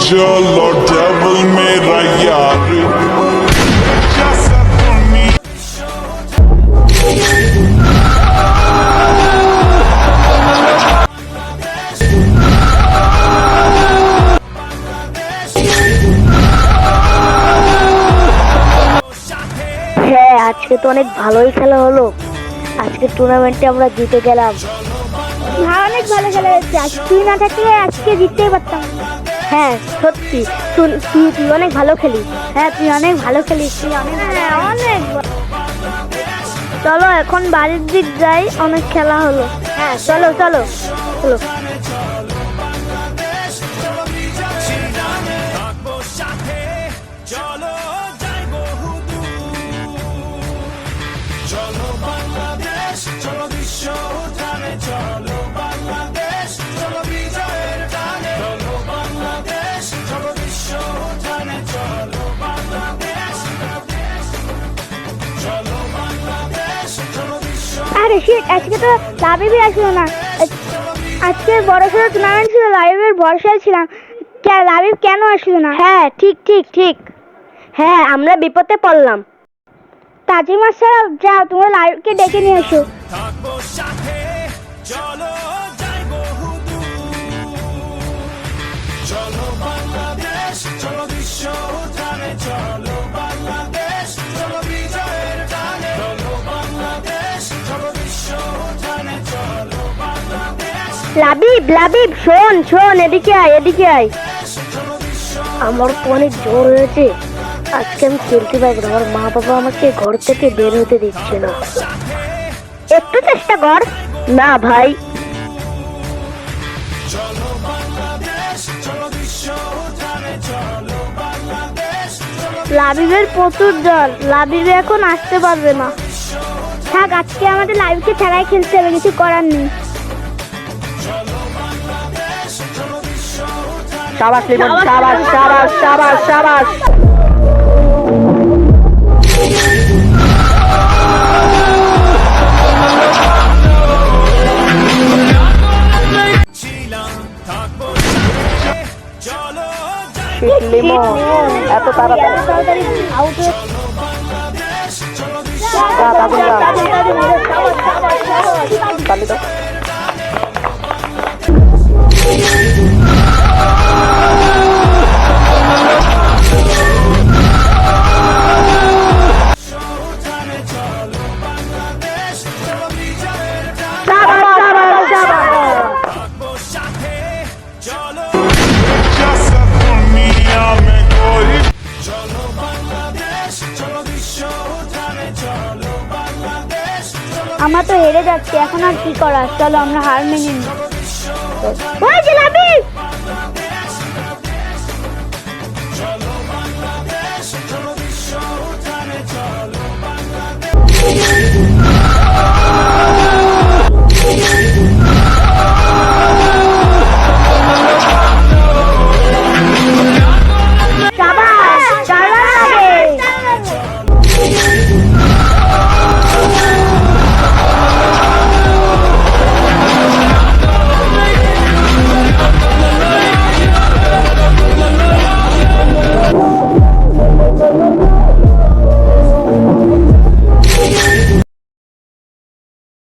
चलो डबल मेरा यार जैसा दुनिया হ্যাঁ, আজকে তো অনেক ভালোই খেলা হলো। আজকে টুর্নামেন্টে আমরা জিতে গেলাম। হ্যাঁ, অনেক ভালো খেলা হচ্ছে। আজকে তুই না থাকলে আজকে জিততেই পারতাম। হ্যাঁ সত্যি, তুই অনেক ভালো খেলিস। হ্যাঁ, তুই অনেক ভালো খেলিস। তুই অনেক অনেক। চলো এখন বাড়ির দিক যাই, অনেক খেলা হলো। হ্যাঁ চলো চলো চলো। चलो बांग्लादेश चलो विश्व उठाने चलो बांग्लादेश चलो विजयेर गाने चलो बांग्लादेश चलो विश्व उठाने चलो बांग्लादेश चलो बांग्लादेश चलो विश्व। আরে শিট, আজকে তো লাবিবই আসলো না। আজকে বড় সড়ো টুর্নামেন্ট ছিল, লাবিবের ভরসায় ছিলাম। লাবিব কেন আসলো না? হ্যাঁ ঠিক ঠিক ঠিক। হ্যাঁ আমরা বিপদে পড়লাম। তাজিমা স্যার, যাও তোমরা লাবিবকে ডেকে নিয়ে এসো। থাকবো সাথে চলো যাইবো চলো বাংলাদেশ চলো বিশ্ব উঠানে চলো বাংলাদেশ চলো বিজয়ের গানে চলো বাংলাদেশ চলো বিশ্ব উঠানে চলো বাংলাদেশ। লাবিব শোন শোন, এদিকে আয় এদিকে আয়। আমার তো অনেক জ্বর হয়েছে, আজকে আমি খেলতে পারবো না। আমার মা বাবা আমাকে ঘর থেকে বের হতে দিচ্ছে না। একটু চেষ্টা কর। না ভাই। লাবিবের প্রচুর জ্বর, লাবিব এখন আসতে পারবে না। থাক, আজকে আমাদের লাবিবকে ছাড়াই খেলতে হবে, কিছু করার নেই। শাবাশ লিমন, শাবাশ শাবাশ শাবাশ শাবাশ। লিমন এত তাড়াতাড়ি আউট হয়ে जैसा दुनिया में कोई चलो बांग्लादेश चलो विश्व उठाने चलो बांग्लादेश। আমরা তো হেরে যাচ্ছি, এখন আর কি করার? চলো আমরা হার মেনে নিই। ওই যে লাবিব! चलो बांग्लादेश चलो विश्व उठाने चलो बांग्लादेश। শাবাশ, চার রান লাগে।